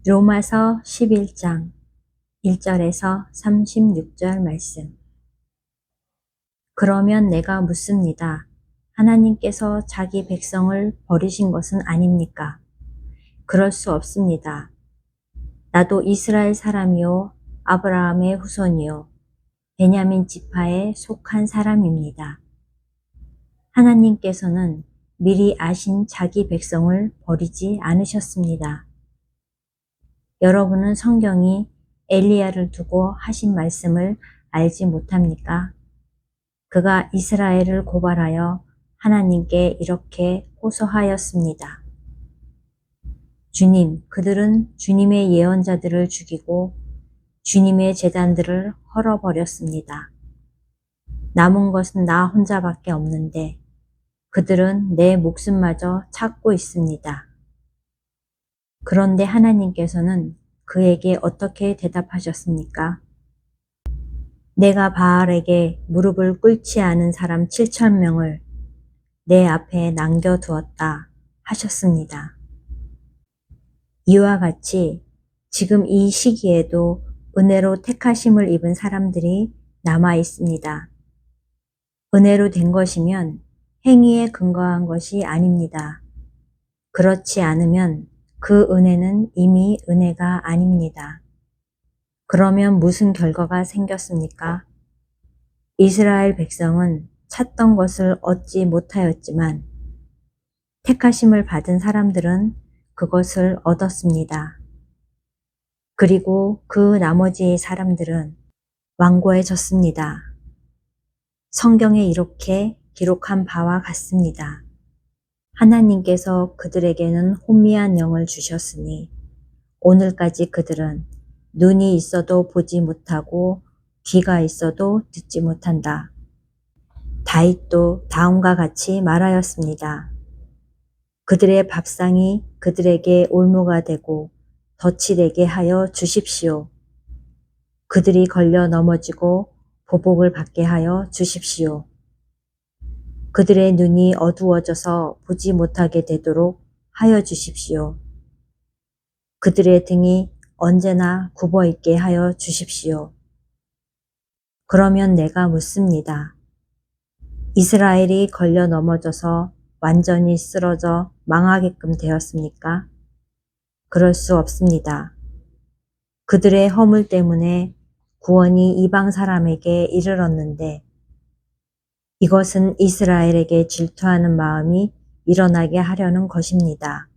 로마서 11장 1절에서 36절 말씀. 그러면 내가 묻습니다. 하나님께서 자기 백성을 버리신 것은 아닙니까? 그럴 수 없습니다. 나도 이스라엘 사람이요 아브라함의 후손이요 베냐민 지파에 속한 사람입니다. 하나님께서는 미리 아신 자기 백성을 버리지 않으셨습니다. 여러분은 성경이 엘리야를 두고 하신 말씀을 알지 못합니까? 그가 이스라엘을 고발하여 하나님께 이렇게 호소하였습니다. 주님, 그들은 주님의 예언자들을 죽이고 주님의 제단들을 헐어버렸습니다. 남은 것은 나 혼자밖에 없는데 그들은 내 목숨마저 찾고 있습니다. 그런데 하나님께서는 그에게 어떻게 대답하셨습니까? 내가 바알에게 무릎을 꿇지 않은 사람 7,000명을 내 앞에 남겨두었다 하셨습니다. 이와 같이 지금 이 시기에도 은혜로 택하심을 입은 사람들이 남아 있습니다. 은혜로 된 것이면 행위에 근거한 것이 아닙니다. 그렇지 않으면 그 은혜는 이미 은혜가 아닙니다. 그러면 무슨 결과가 생겼습니까? 이스라엘 백성은 찾던 것을 얻지 못하였지만 택하심을 받은 사람들은 그것을 얻었습니다. 그리고 그 나머지 사람들은 완고해졌습니다. 성경에 이렇게 기록한 바와 같습니다. 하나님께서 그들에게는 혼미한 영을 주셨으니 오늘까지 그들은 눈이 있어도 보지 못하고 귀가 있어도 듣지 못한다. 다윗도 다음과 같이 말하였습니다. 그들의 밥상이 그들에게 올무가 되고 덫이 되게 하여 주십시오. 그들이 걸려 넘어지고 보복을 받게 하여 주십시오. 그들의 눈이 어두워져서 보지 못하게 되도록 하여 주십시오. 그들의 등이 언제나 굽어 있게 하여 주십시오. 그러면 내가 묻습니다. 이스라엘이 걸려 넘어져서 완전히 쓰러져 망하게끔 되었습니까? 그럴 수 없습니다. 그들의 허물 때문에 구원이 이방 사람에게 이르렀는데 이것은 이스라엘에게 질투하는 마음이 일어나게 하려는 것입니다.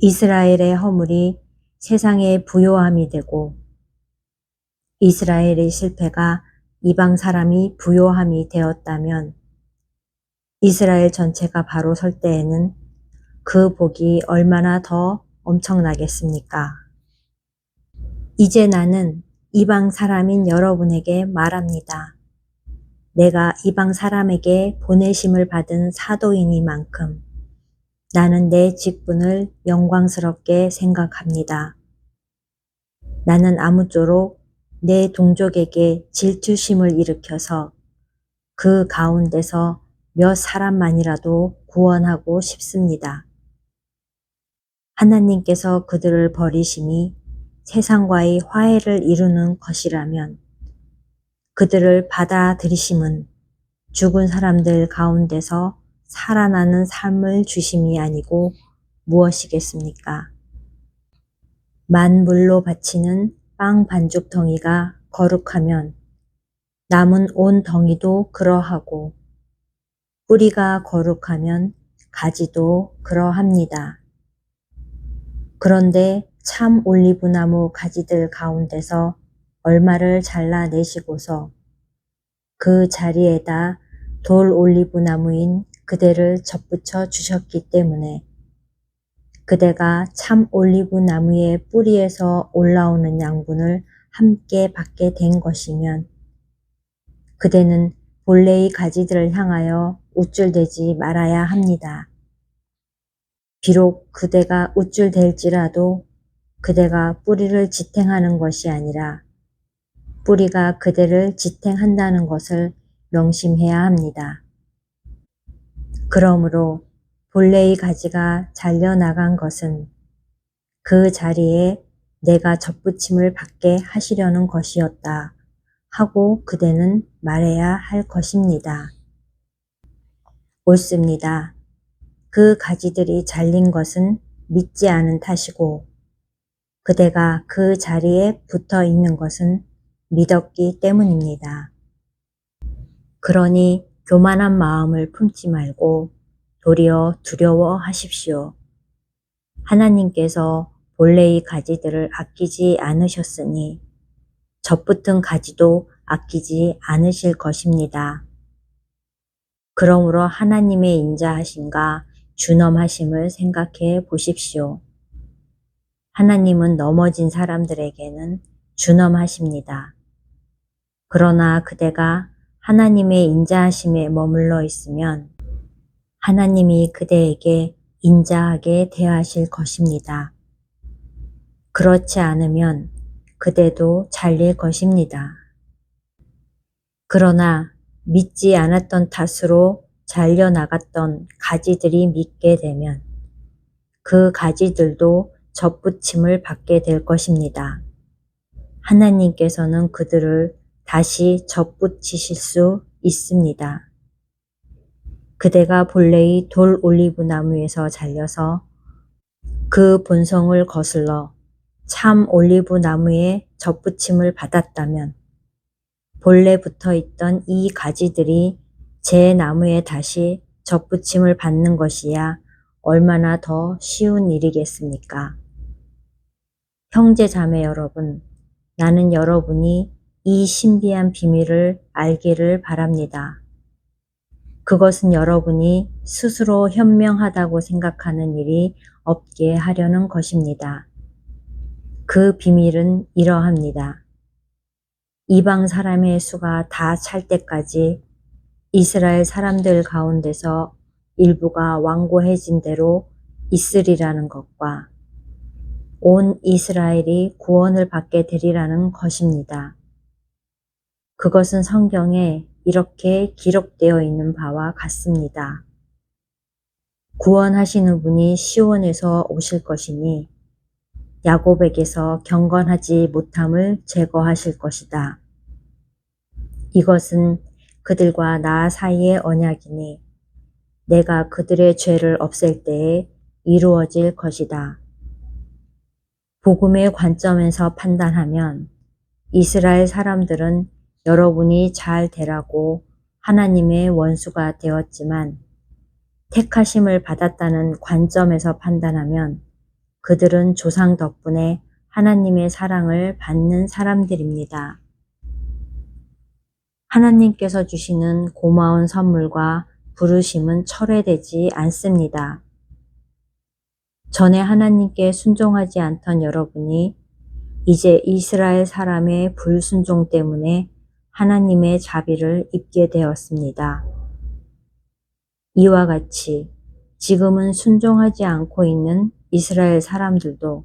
이스라엘의 허물이 세상의 부요함이 되고 이스라엘의 실패가 이방 사람이 부요함이 되었다면 이스라엘 전체가 바로 설 때에는 그 복이 얼마나 더 엄청나겠습니까? 이제 나는 이방 사람인 여러분에게 말합니다. 내가 이방 사람에게 보내심을 받은 사도이니만큼 나는 내 직분을 영광스럽게 생각합니다. 나는 아무쪼록 내 동족에게 질투심을 일으켜서 그 가운데서 몇 사람만이라도 구원하고 싶습니다. 하나님께서 그들을 버리심이 세상과의 화해를 이루는 것이라면 그들을 받아들이심은 죽은 사람들 가운데서 살아나는 삶을 주심이 아니고 무엇이겠습니까? 만물로 바치는 빵 반죽 덩이가 거룩하면 남은 온 덩이도 그러하고 뿌리가 거룩하면 가지도 그러합니다. 그런데 참 올리브나무 가지들 가운데서 얼마를 잘라내시고서 그 자리에다 돌 올리브나무인 그대를 접붙여 주셨기 때문에 그대가 참 올리브나무의 뿌리에서 올라오는 양분을 함께 받게 된 것이면 그대는 본래의 가지들을 향하여 우쭐대지 말아야 합니다. 비록 그대가 우쭐댈지라도 그대가 뿌리를 지탱하는 것이 아니라 뿌리가 그대를 지탱한다는 것을 명심해야 합니다. 그러므로 본래의 가지가 잘려나간 것은 그 자리에 내가 접붙임을 받게 하시려는 것이었다 하고 그대는 말해야 할 것입니다. 옳습니다. 그 가지들이 잘린 것은 믿지 않은 탓이고 그대가 그 자리에 붙어 있는 것은 믿었기 때문입니다. 그러니 교만한 마음을 품지 말고 도리어 두려워하십시오. 하나님께서 본래의 가지들을 아끼지 않으셨으니 젖붙은 가지도 아끼지 않으실 것입니다. 그러므로 하나님의 인자하심과 준엄하심을 생각해 보십시오. 하나님은 넘어진 사람들에게는 준엄하십니다. 그러나 그대가 하나님의 인자하심에 머물러 있으면 하나님이 그대에게 인자하게 대하실 것입니다. 그렇지 않으면 그대도 잘릴 것입니다. 그러나 믿지 않았던 탓으로 잘려나갔던 가지들이 믿게 되면 그 가지들도 접붙임을 받게 될 것입니다. 하나님께서는 그들을 다시 접붙이실 수 있습니다. 그대가 본래의 돌 올리브 나무에서 잘려서 그 본성을 거슬러 참 올리브 나무에 접붙임을 받았다면 본래 붙어 있던 이 가지들이 제 나무에 다시 접붙임을 받는 것이야 얼마나 더 쉬운 일이겠습니까? 형제 자매 여러분, 나는 여러분이 이 신비한 비밀을 알기를 바랍니다. 그것은 여러분이 스스로 현명하다고 생각하는 일이 없게 하려는 것입니다. 그 비밀은 이러합니다. 이방 사람의 수가 다 찰 때까지 이스라엘 사람들 가운데서 일부가 완고해진 대로 있으리라는 것과 온 이스라엘이 구원을 받게 되리라는 것입니다. 그것은 성경에 이렇게 기록되어 있는 바와 같습니다. 구원하시는 분이 시온에서 오실 것이니 야곱에게서 경건하지 못함을 제거하실 것이다. 이것은 그들과 나 사이의 언약이니 내가 그들의 죄를 없앨 때에 이루어질 것이다. 복음의 관점에서 판단하면 이스라엘 사람들은 여러분이 잘 되라고 하나님의 원수가 되었지만 택하심을 받았다는 관점에서 판단하면 그들은 조상 덕분에 하나님의 사랑을 받는 사람들입니다. 하나님께서 주시는 고마운 선물과 부르심은 철회되지 않습니다. 전에 하나님께 순종하지 않던 여러분이 이제 이스라엘 사람의 불순종 때문에 하나님의 자비를 입게 되었습니다. 이와 같이 지금은 순종하지 않고 있는 이스라엘 사람들도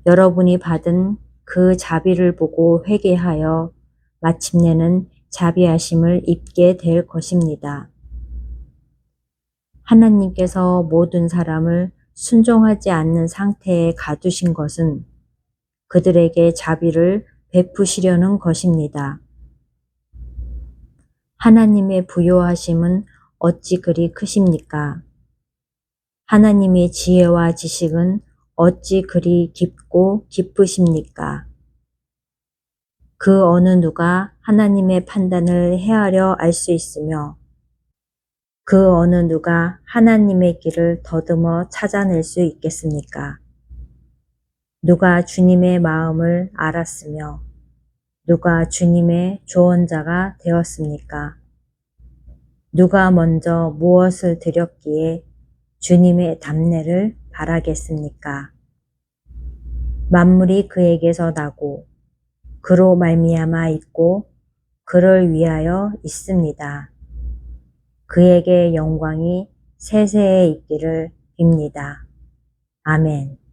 여러분이 받은 그 자비를 보고 회개하여 마침내는 자비하심을 입게 될 것입니다. 하나님께서 모든 사람을 순종하지 않는 상태에 가두신 것은 그들에게 자비를 베푸시려는 것입니다. 하나님의 부요하심은 어찌 그리 크십니까? 하나님의 지혜와 지식은 어찌 그리 깊고 깊으십니까? 그 어느 누가 하나님의 판단을 헤아려 알 수 있으며 그 어느 누가 하나님의 길을 더듬어 찾아낼 수 있겠습니까? 누가 주님의 마음을 알았으며 누가 주님의 조언자가 되었습니까? 누가 먼저 무엇을 드렸기에 주님의 답례를 바라겠습니까? 만물이 그에게서 나고 그로 말미암아 있고 그를 위하여 있습니다. 그에게 영광이 세세에 있기를 빕니다. 아멘.